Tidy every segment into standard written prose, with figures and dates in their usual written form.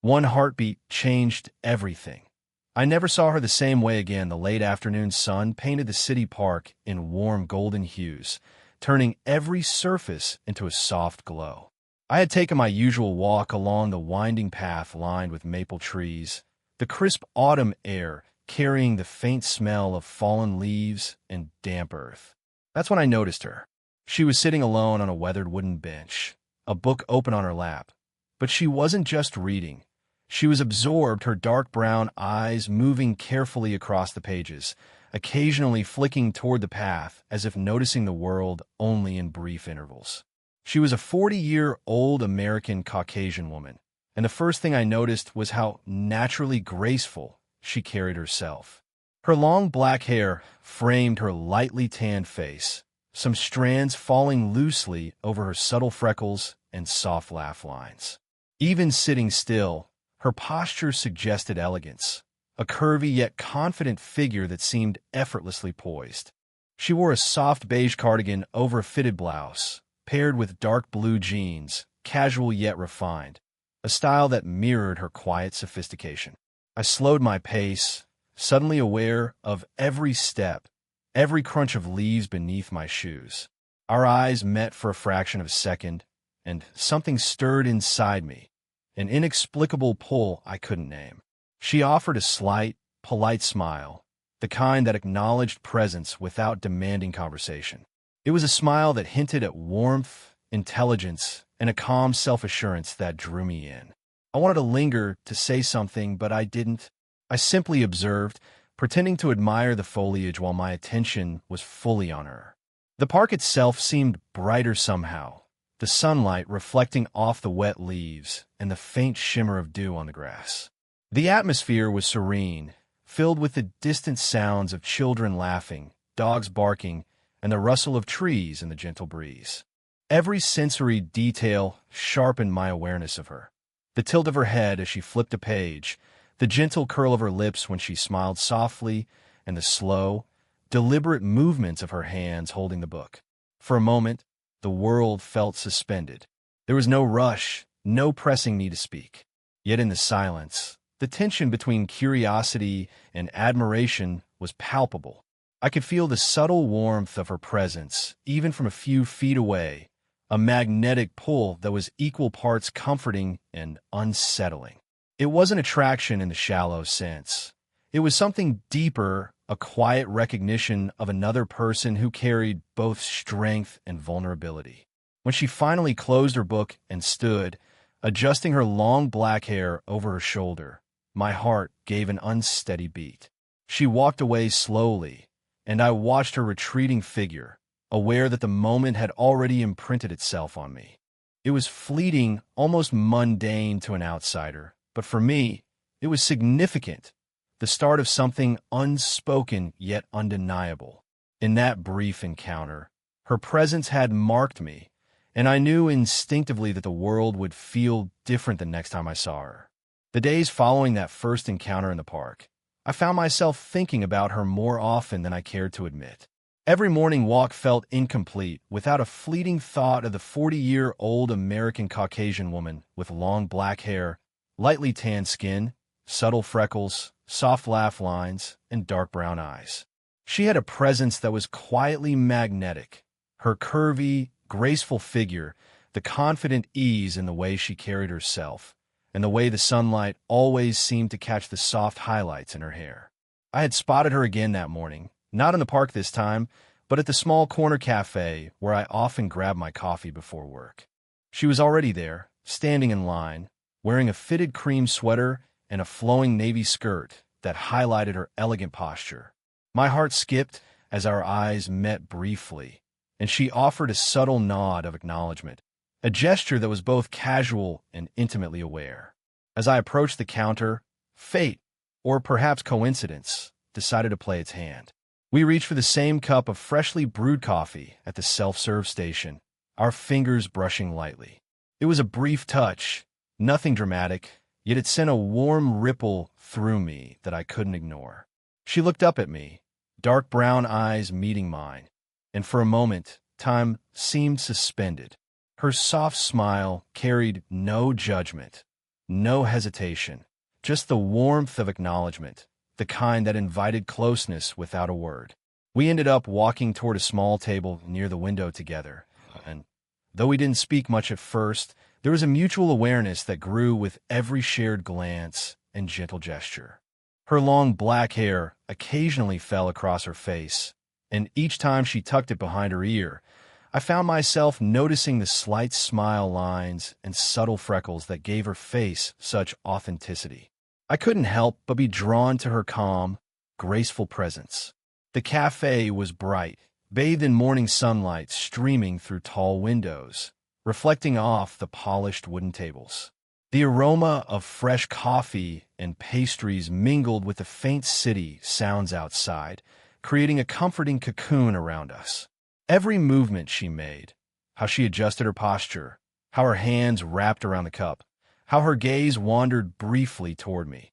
One heartbeat changed everything. I never saw her the same way again. The late afternoon sun painted the city park in warm golden hues, turning every surface into a soft glow. I had taken my usual walk along the winding path lined with maple trees, the crisp autumn air carrying the faint smell of fallen leaves and damp earth. That's when I noticed her. She was sitting alone on a weathered wooden bench, a book open on her lap. But she wasn't just reading. She was absorbed, her dark brown eyes moving carefully across the pages, occasionally flicking toward the path as if noticing the world only in brief intervals. She was a 40-year-old American Caucasian woman, and the first thing I noticed was how naturally graceful she carried herself. Her long black hair framed her lightly tanned face, some strands falling loosely over her subtle freckles and soft laugh lines. Even sitting still, her posture suggested elegance, a curvy yet confident figure that seemed effortlessly poised. She wore a soft beige cardigan over a fitted blouse, paired with dark blue jeans, casual yet refined, a style that mirrored her quiet sophistication. I slowed my pace, suddenly aware of every step, every crunch of leaves beneath my shoes. Our eyes met for a fraction of a second, and something stirred inside me, an inexplicable pull I couldn't name. She offered a slight, polite smile, the kind that acknowledged presence without demanding conversation. It was a smile that hinted at warmth, intelligence, and a calm self-assurance that drew me in. I wanted to linger, to say something, but I didn't. I simply observed, pretending to admire the foliage while my attention was fully on her. The park itself seemed brighter somehow, the sunlight reflecting off the wet leaves and the faint shimmer of dew on the grass. The atmosphere was serene, filled with the distant sounds of children laughing, dogs barking, and the rustle of trees in the gentle breeze. Every sensory detail sharpened my awareness of her. The tilt of her head as she flipped a page, the gentle curl of her lips when she smiled softly, and the slow, deliberate movements of her hands holding the book. For a moment, the world felt suspended. There was no rush, no pressing me to speak. Yet in the silence, the tension between curiosity and admiration was palpable. I could feel the subtle warmth of her presence, even from a few feet away, a magnetic pull that was equal parts comforting and unsettling. It wasn't attraction in the shallow sense. It was something deeper, a quiet recognition of another person who carried both strength and vulnerability. When she finally closed her book and stood, adjusting her long black hair over her shoulder, my heart gave an unsteady beat. She walked away slowly, and I watched her retreating figure, aware that the moment had already imprinted itself on me. It was fleeting, almost mundane to an outsider, but for me, it was significant, the start of something unspoken yet undeniable. In that brief encounter, her presence had marked me, and I knew instinctively that the world would feel different the next time I saw her. The days following that first encounter in the park, I found myself thinking about her more often than I cared to admit. Every morning walk felt incomplete without a fleeting thought of the 40-year-old American Caucasian woman with long black hair, lightly tanned skin, subtle freckles, soft laugh lines, and dark brown eyes. She had a presence that was quietly magnetic. Her curvy, graceful figure, the confident ease in the way she carried herself, and the way the sunlight always seemed to catch the soft highlights in her hair. I had spotted her again that morning, not in the park this time, but at the small corner cafe where I often grabbed my coffee before work. She was already there, standing in line, wearing a fitted cream sweater and a flowing navy skirt that highlighted her elegant posture. My heart skipped as our eyes met briefly, and she offered a subtle nod of acknowledgement, a gesture that was both casual and intimately aware. As I approached the counter, fate, or perhaps coincidence, decided to play its hand. We reached for the same cup of freshly brewed coffee at the self-serve station, our fingers brushing lightly. It was a brief touch, nothing dramatic, yet it sent a warm ripple through me that I couldn't ignore. She looked up at me, dark brown eyes meeting mine, and for a moment, time seemed suspended. Her soft smile carried no judgment, No hesitation, just the warmth of acknowledgement, the kind that invited closeness without a word. We ended up walking toward a small table near the window together, and though we didn't speak much at first, there was a mutual awareness that grew with every shared glance and gentle gesture. Her long black hair occasionally fell across her face, and each time she tucked it behind her ear, I found myself noticing the slight smile lines and subtle freckles that gave her face such authenticity. I couldn't help but be drawn to her calm, graceful presence. The cafe was bright, bathed in morning sunlight streaming through tall windows, reflecting off the polished wooden tables. The aroma of fresh coffee and pastries mingled with the faint city sounds outside, creating a comforting cocoon around us. Every movement she made, how she adjusted her posture, how her hands wrapped around the cup, how her gaze wandered briefly toward me,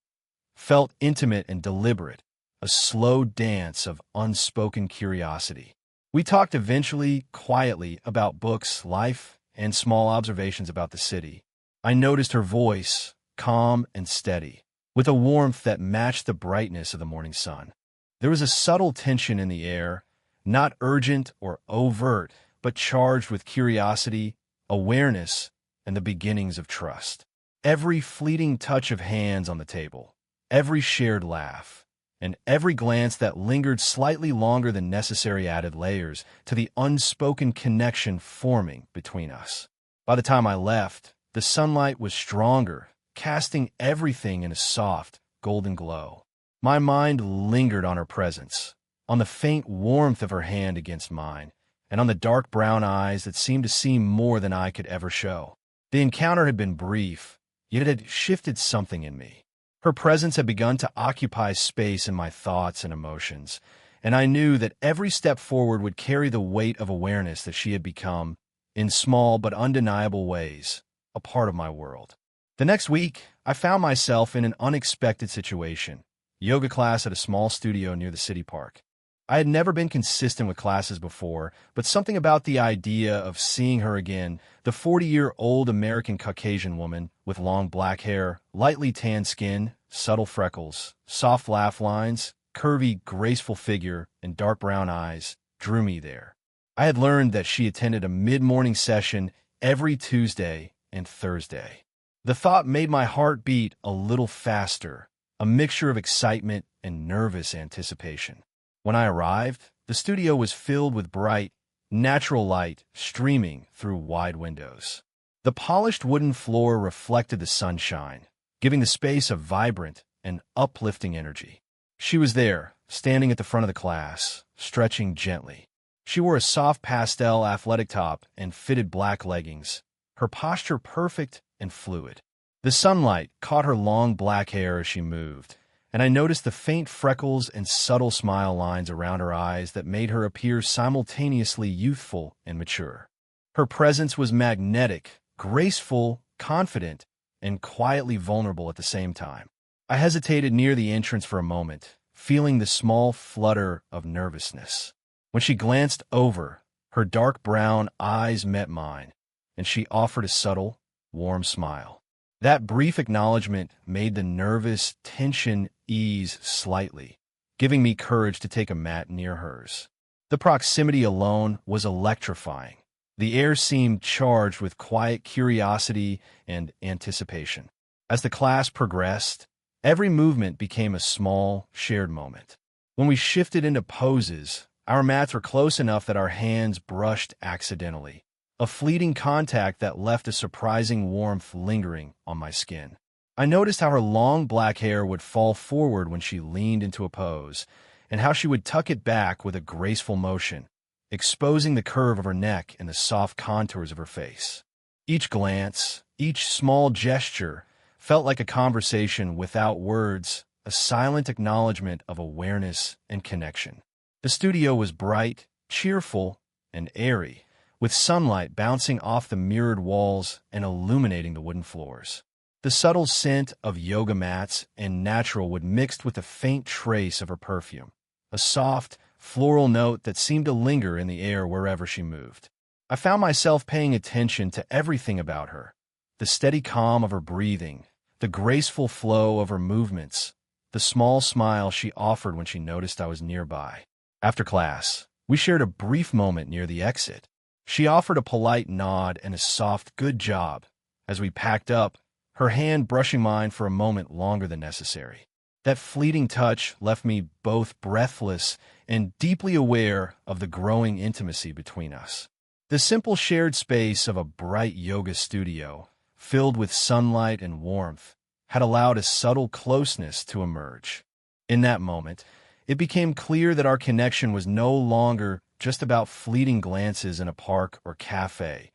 felt intimate and deliberate, a slow dance of unspoken curiosity. We talked eventually, quietly, about books, life, and small observations about the city. I noticed her voice, calm and steady, with a warmth that matched the brightness of the morning sun. There was a subtle tension in the air, not urgent or overt, but charged with curiosity, awareness, and the beginnings of trust. Every fleeting touch of hands on the table, every shared laugh, and every glance that lingered slightly longer than necessary added layers to the unspoken connection forming between us. By the time I left, the sunlight was stronger, casting everything in a soft, golden glow. My mind lingered on her presence, on the faint warmth of her hand against mine, and on the dark brown eyes that seemed to see more than I could ever show. The encounter had been brief, yet it had shifted something in me. Her presence had begun to occupy space in my thoughts and emotions, and I knew that every step forward would carry the weight of awareness that she had become, in small but undeniable ways, a part of my world. The next week, I found myself in an unexpected situation: yoga class at a small studio near the city park. I had never been consistent with classes before, but something about the idea of seeing her again, the 40-year-old American Caucasian woman with long black hair, lightly tanned skin, subtle freckles, soft laugh lines, curvy, graceful figure, and dark brown eyes, drew me there. I had learned that she attended a mid-morning session every Tuesday and Thursday. The thought made my heart beat a little faster, a mixture of excitement and nervous anticipation. When I arrived, the studio was filled with bright, natural light streaming through wide windows. The polished wooden floor reflected the sunshine, giving the space a vibrant and uplifting energy. She was there, standing at the front of the class, stretching gently. She wore a soft pastel athletic top and fitted black leggings, her posture perfect and fluid. The sunlight caught her long black hair as she moved, and I noticed the faint freckles and subtle smile lines around her eyes that made her appear simultaneously youthful and mature. Her presence was magnetic, graceful, confident, and quietly vulnerable at the same time. I hesitated near the entrance for a moment, feeling the small flutter of nervousness. When she glanced over, her dark brown eyes met mine, and she offered a subtle, warm smile. That brief acknowledgement made the nervous tension ease slightly, giving me courage to take a mat near hers. The proximity alone was electrifying. The air seemed charged with quiet curiosity and anticipation. As the class progressed, every movement became a small, shared moment. When we shifted into poses, our mats were close enough that our hands brushed accidentally, a fleeting contact that left a surprising warmth lingering on my skin. I noticed how her long black hair would fall forward when she leaned into a pose, and how she would tuck it back with a graceful motion, exposing the curve of her neck and the soft contours of her face. Each glance, each small gesture, felt like a conversation without words, a silent acknowledgement of awareness and connection. The studio was bright, cheerful, and airy, with sunlight bouncing off the mirrored walls and illuminating the wooden floors. The subtle scent of yoga mats and natural wood mixed with a faint trace of her perfume, a soft, floral note that seemed to linger in the air wherever she moved. I found myself paying attention to everything about her: the steady calm of her breathing, the graceful flow of her movements, the small smile she offered when she noticed I was nearby. After class, we shared a brief moment near the exit. She offered a polite nod and a soft "good job" as we packed up, her hand brushing mine for a moment longer than necessary. That fleeting touch left me both breathless and deeply aware of the growing intimacy between us. The simple shared space of a bright yoga studio, filled with sunlight and warmth, had allowed a subtle closeness to emerge. In that moment, it became clear that our connection was no longer just about fleeting glances in a park or cafe.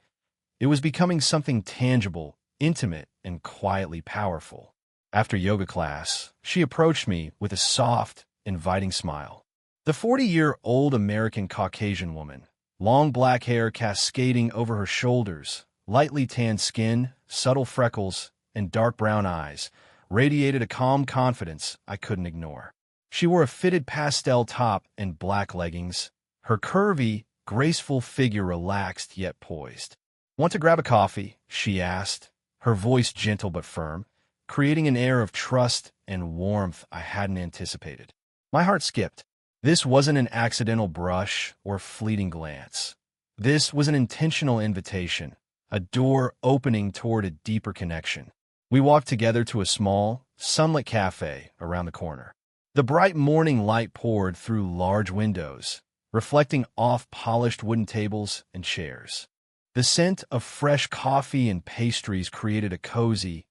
It was becoming something tangible, intimate, and quietly powerful. After yoga class, she approached me with a soft, inviting smile. The 40-year-old American Caucasian woman, long black hair cascading over her shoulders, lightly tanned skin, subtle freckles, and dark brown eyes, radiated a calm confidence I couldn't ignore. She wore a fitted pastel top and black leggings, her curvy, graceful figure relaxed yet poised. "Want to grab a coffee?" she asked, her voice gentle but firm, creating an air of trust and warmth I hadn't anticipated. My heart skipped. This wasn't an accidental brush or fleeting glance. This was an intentional invitation, a door opening toward a deeper connection. We walked together to a small, sunlit cafe around the corner. The bright morning light poured through large windows, reflecting off polished wooden tables and chairs. The scent of fresh coffee and pastries created a cozy,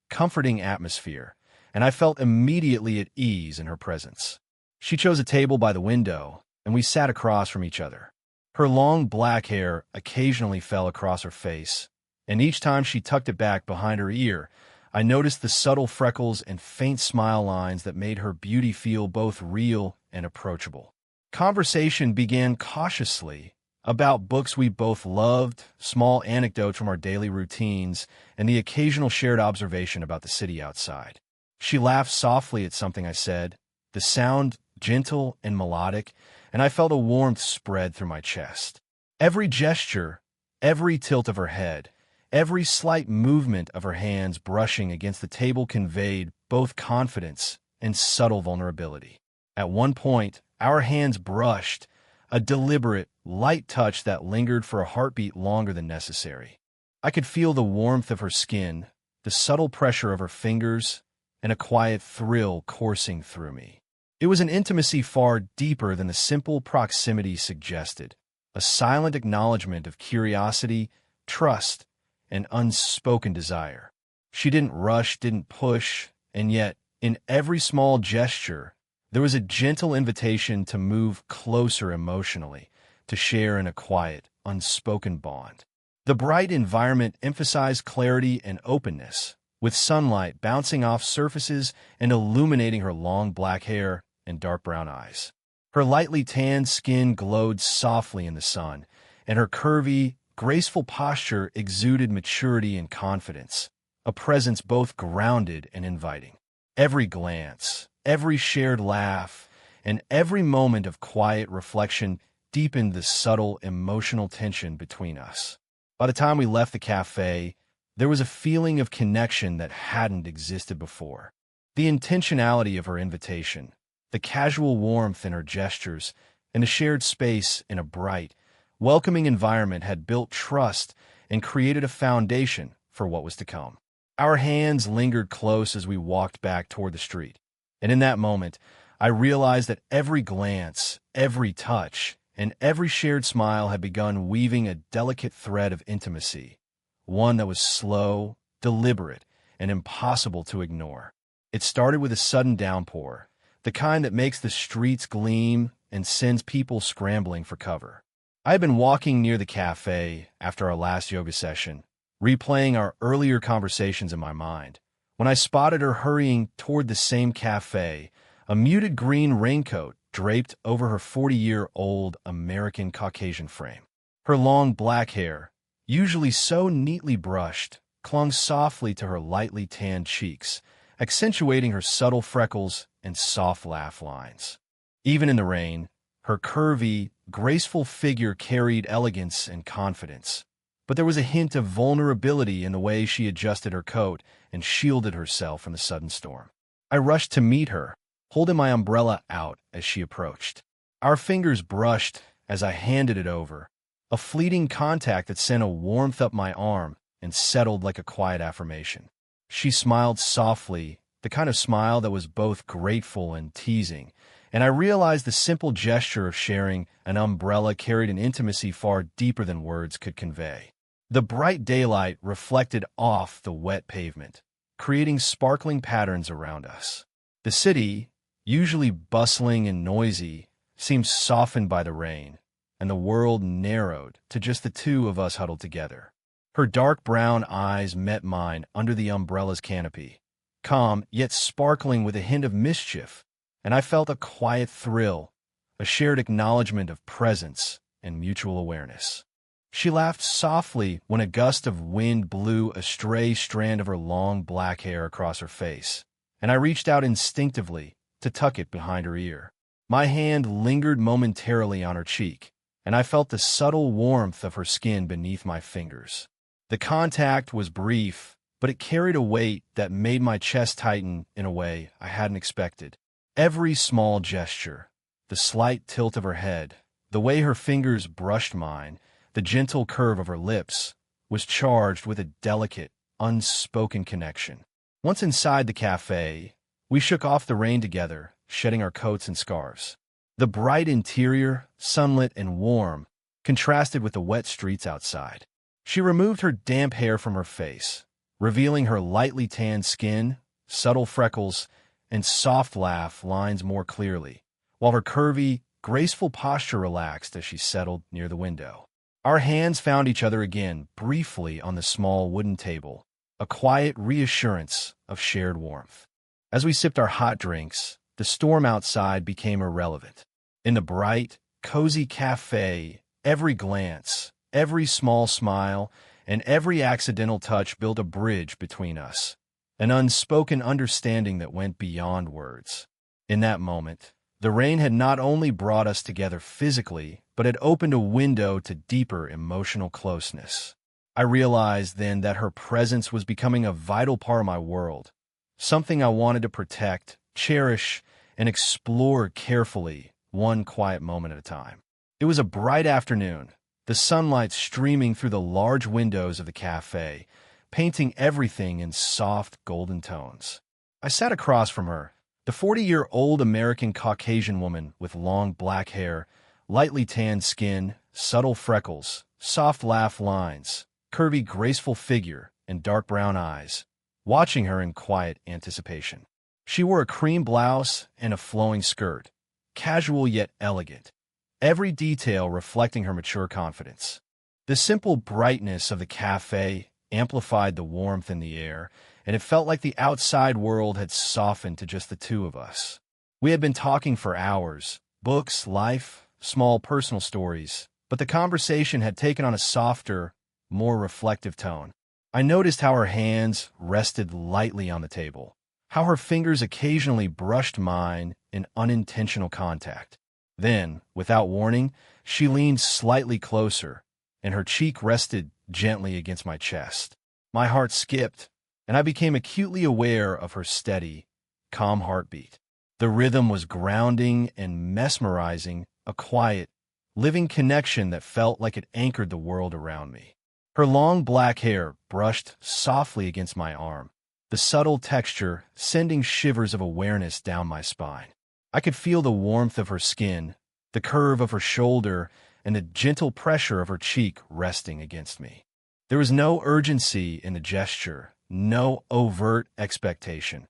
comforting atmosphere, and I felt immediately at ease in her presence. She chose a table by the window, and we sat across from each other. Her long black hair occasionally fell across her face, and each time she tucked it back behind her ear, I noticed the subtle freckles and faint smile lines that made her beauty feel both real and approachable. Conversation began cautiously, about books we both loved, small anecdotes from our daily routines, and the occasional shared observation about the city outside. She laughed softly at something I said, the sound gentle and melodic, and I felt a warmth spread through my chest. Every gesture, every tilt of her head, every slight movement of her hands brushing against the table conveyed both confidence and subtle vulnerability. At one point, our hands brushed, a deliberate, light touch that lingered for a heartbeat longer than necessary. I could feel the warmth of her skin, the subtle pressure of her fingers, and a quiet thrill coursing through me. It was an intimacy far deeper than the simple proximity suggested, a silent acknowledgement of curiosity, trust, and unspoken desire. She didn't rush, didn't push, and yet, in every small gesture, there was a gentle invitation to move closer emotionally, to share in a quiet, unspoken bond. The bright environment emphasized clarity and openness, with sunlight bouncing off surfaces and illuminating her long black hair and dark brown eyes. Her lightly tanned skin glowed softly in the sun, and her curvy, graceful posture exuded maturity and confidence, a presence both grounded and inviting. Every glance, every shared laugh, and every moment of quiet reflection deepened the subtle emotional tension between us. By the time we left the cafe, there was a feeling of connection that hadn't existed before. The intentionality of her invitation, the casual warmth in her gestures, and the shared space in a bright, welcoming environment had built trust and created a foundation for what was to come. Our hands lingered close as we walked back toward the street, and in that moment, I realized that every glance, every touch, and every shared smile had begun weaving a delicate thread of intimacy, one that was slow, deliberate, and impossible to ignore. It started with a sudden downpour, the kind that makes the streets gleam and sends people scrambling for cover. I had been walking near the cafe after our last yoga session, replaying our earlier conversations in my mind, when I spotted her hurrying toward the same cafe, a muted green raincoat draped over her 40-year-old American Caucasian frame. Her long black hair, usually so neatly brushed, clung softly to her lightly tanned cheeks, accentuating her subtle freckles and soft laugh lines. Even in the rain, her curvy, graceful figure carried elegance and confidence, but there was a hint of vulnerability in the way she adjusted her coat and shielded herself from the sudden storm. I rushed to meet her, holding my umbrella out as she approached. Our fingers brushed as I handed it over, a fleeting contact that sent a warmth up my arm and settled like a quiet affirmation. She smiled softly, the kind of smile that was both grateful and teasing, and I realized the simple gesture of sharing an umbrella carried an intimacy far deeper than words could convey. The bright daylight reflected off the wet pavement, creating sparkling patterns around us. The city, usually bustling and noisy, seemed softened by the rain, and the world narrowed to just the two of us huddled together. Her dark brown eyes met mine under the umbrella's canopy, calm yet sparkling with a hint of mischief, and I felt a quiet thrill, a shared acknowledgement of presence and mutual awareness. She laughed softly when a gust of wind blew a stray strand of her long black hair across her face, and I reached out instinctively to tuck it behind her ear. My hand lingered momentarily on her cheek, and I felt the subtle warmth of her skin beneath my fingers. The contact was brief, but it carried a weight that made my chest tighten in a way I hadn't expected. Every small gesture, the slight tilt of her head, the way her fingers brushed mine, the gentle curve of her lips, was charged with a delicate, unspoken connection. Once inside the cafe, we shook off the rain together, shedding our coats and scarves. The bright interior, sunlit and warm, contrasted with the wet streets outside. She removed her damp hair from her face, revealing her lightly tanned skin, subtle freckles, and soft laugh lines more clearly, while her curvy, graceful posture relaxed as she settled near the window. Our hands found each other again, briefly on the small wooden table, a quiet reassurance of shared warmth. As we sipped our hot drinks, the storm outside became irrelevant. In the bright, cozy cafe, every glance, every small smile, and every accidental touch built a bridge between us, an unspoken understanding that went beyond words. In that moment, the rain had not only brought us together physically, but had opened a window to deeper emotional closeness. I realized then that her presence was becoming a vital part of my world, something I wanted to protect, cherish, and explore carefully, one quiet moment at a time. It was a bright afternoon, the sunlight streaming through the large windows of the cafe, painting everything in soft golden tones. I sat across from her, the 40-year-old American Caucasian woman with long black hair, lightly tanned skin, subtle freckles, soft laugh lines, curvy, graceful figure, and dark brown eyes, watching her in quiet anticipation. She wore a cream blouse and a flowing skirt, casual yet elegant, every detail reflecting her mature confidence. The simple brightness of the cafe amplified the warmth in the air, and it felt like the outside world had softened to just the two of us. We had been talking for hours, books, life, small personal stories, but the conversation had taken on a softer, more reflective tone. I noticed how her hands rested lightly on the table, how her fingers occasionally brushed mine in unintentional contact. Then, without warning, she leaned slightly closer, and her cheek rested gently against my chest. My heart skipped, and I became acutely aware of her steady, calm heartbeat. The rhythm was grounding and mesmerizing, a quiet, living connection that felt like it anchored the world around me. Her long black hair brushed softly against my arm, the subtle texture sending shivers of awareness down my spine. I could feel the warmth of her skin, the curve of her shoulder, and the gentle pressure of her cheek resting against me. There was no urgency in the gesture, no overt expectation,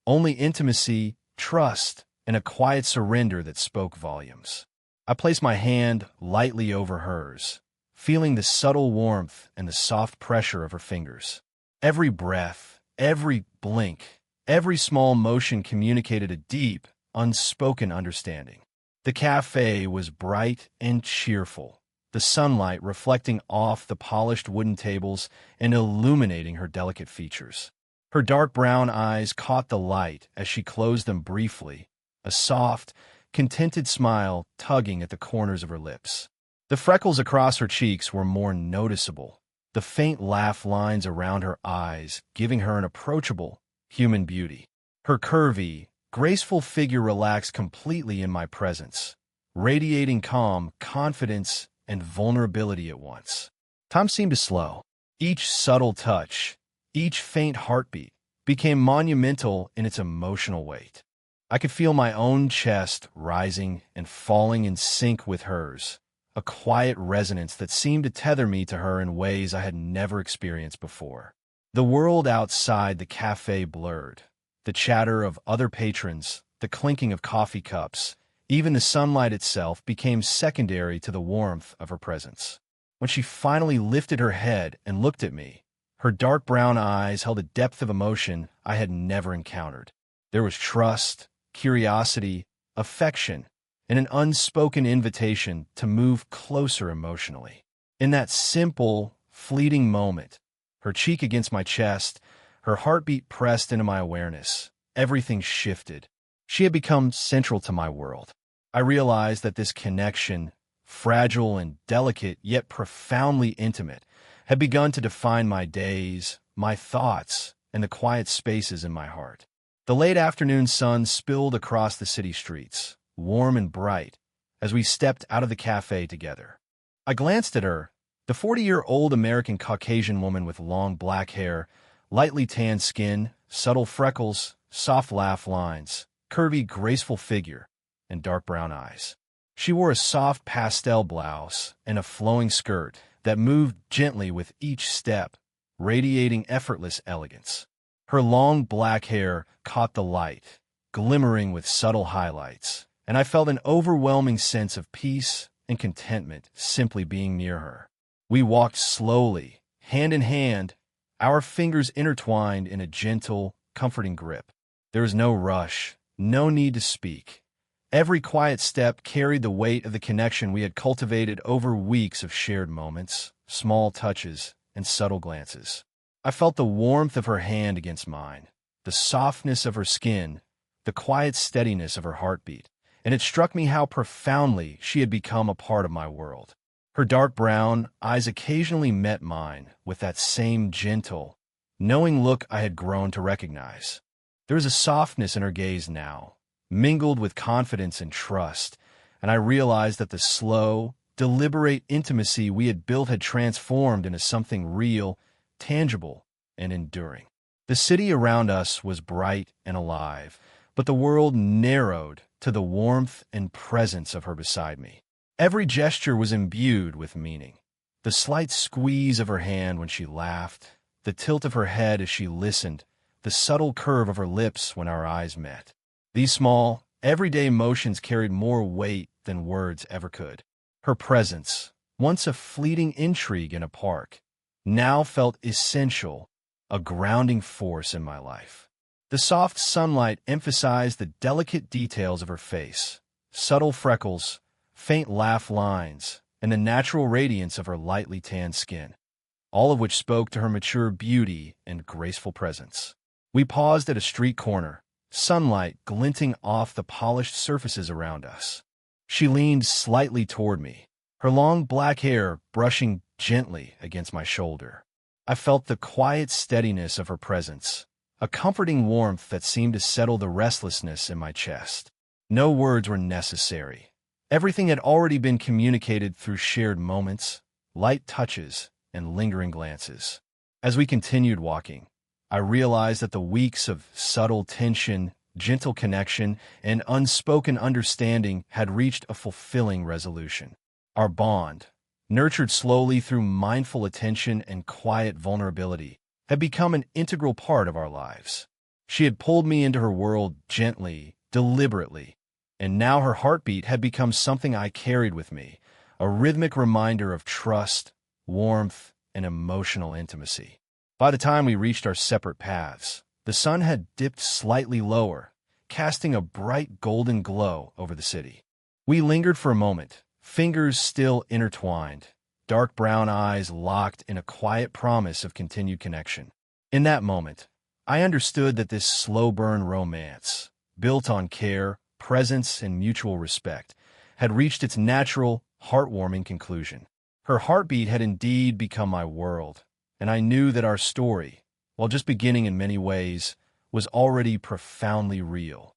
only intimacy, trust, and a quiet surrender that spoke volumes. I placed my hand lightly over hers, feeling the subtle warmth and the soft pressure of her fingers. Every breath, every blink, every small motion communicated a deep, unspoken understanding. The cafe was bright and cheerful, the sunlight reflecting off the polished wooden tables and illuminating her delicate features. Her dark brown eyes caught the light as she closed them briefly, a soft, contented smile tugging at the corners of her lips. The freckles across her cheeks were more noticeable, the faint laugh lines around her eyes giving her an approachable, human beauty. Her curvy, graceful figure relaxed completely in my presence, radiating calm, confidence, and vulnerability at once. Time seemed to slow. Each subtle touch, each faint heartbeat, became monumental in its emotional weight. I could feel my own chest rising and falling in sync with hers, a quiet resonance that seemed to tether me to her in ways I had never experienced before. The world outside the cafe blurred. The chatter of other patrons, the clinking of coffee cups, even the sunlight itself became secondary to the warmth of her presence. When she finally lifted her head and looked at me, her dark brown eyes held a depth of emotion I had never encountered. There was trust, curiosity, affection, and an unspoken invitation to move closer emotionally. In that simple, fleeting moment, her cheek against my chest, her heartbeat pressed into my awareness, everything shifted. She had become central to my world. I realized that this connection, fragile and delicate yet profoundly intimate, had begun to define my days, my thoughts, and the quiet spaces in my heart. The late afternoon sun spilled across the city streets, warm and bright, as we stepped out of the cafe together. I glanced at her, the 40-year-old American Caucasian woman with long black hair, lightly tanned skin, subtle freckles, soft laugh lines, curvy, graceful figure, and dark brown eyes. She wore a soft pastel blouse and a flowing skirt that moved gently with each step, radiating effortless elegance. Her long black hair caught the light, glimmering with subtle highlights, and I felt an overwhelming sense of peace and contentment simply being near her. We walked slowly, hand in hand, our fingers intertwined in a gentle, comforting grip. There was no rush, no need to speak. Every quiet step carried the weight of the connection we had cultivated over weeks of shared moments, small touches, and subtle glances. I felt the warmth of her hand against mine, the softness of her skin, the quiet steadiness of her heartbeat, and it struck me how profoundly she had become a part of my world. Her dark brown eyes occasionally met mine with that same gentle, knowing look I had grown to recognize. There was a softness in her gaze now, mingled with confidence and trust, and I realized that the slow, deliberate intimacy we had built had transformed into something real, tangible, and enduring. The city around us was bright and alive, but the world narrowed to the warmth and presence of her beside me. Every gesture was imbued with meaning. The slight squeeze of her hand when she laughed, the tilt of her head as she listened, the subtle curve of her lips when our eyes met. These small, everyday motions carried more weight than words ever could. Her presence, once a fleeting intrigue in a park, now felt essential, a grounding force in my life. The soft sunlight emphasized the delicate details of her face, subtle freckles, faint laugh lines, and the natural radiance of her lightly tanned skin, all of which spoke to her mature beauty and graceful presence. We paused at a street corner, sunlight glinting off the polished surfaces around us. She leaned slightly toward me, her long black hair brushing gently against my shoulder. I felt the quiet steadiness of her presence, a comforting warmth that seemed to settle the restlessness in my chest. No words were necessary. Everything had already been communicated through shared moments, light touches, and lingering glances. As we continued walking, I realized that the weeks of subtle tension, gentle connection, and unspoken understanding had reached a fulfilling resolution. Our bond, nurtured slowly through mindful attention and quiet vulnerability, had become an integral part of our lives. She had pulled me into her world gently, deliberately, and now her heartbeat had become something I carried with me, a rhythmic reminder of trust, warmth, and emotional intimacy. By the time we reached our separate paths, the sun had dipped slightly lower, casting a bright golden glow over the city. We lingered for a moment, fingers still intertwined, dark brown eyes locked in a quiet promise of continued connection. In that moment, I understood that this slow-burn romance, built on care, presence, and mutual respect, had reached its natural, heartwarming conclusion. Her heartbeat had indeed become my world, and I knew that our story, while just beginning in many ways, was already profoundly real.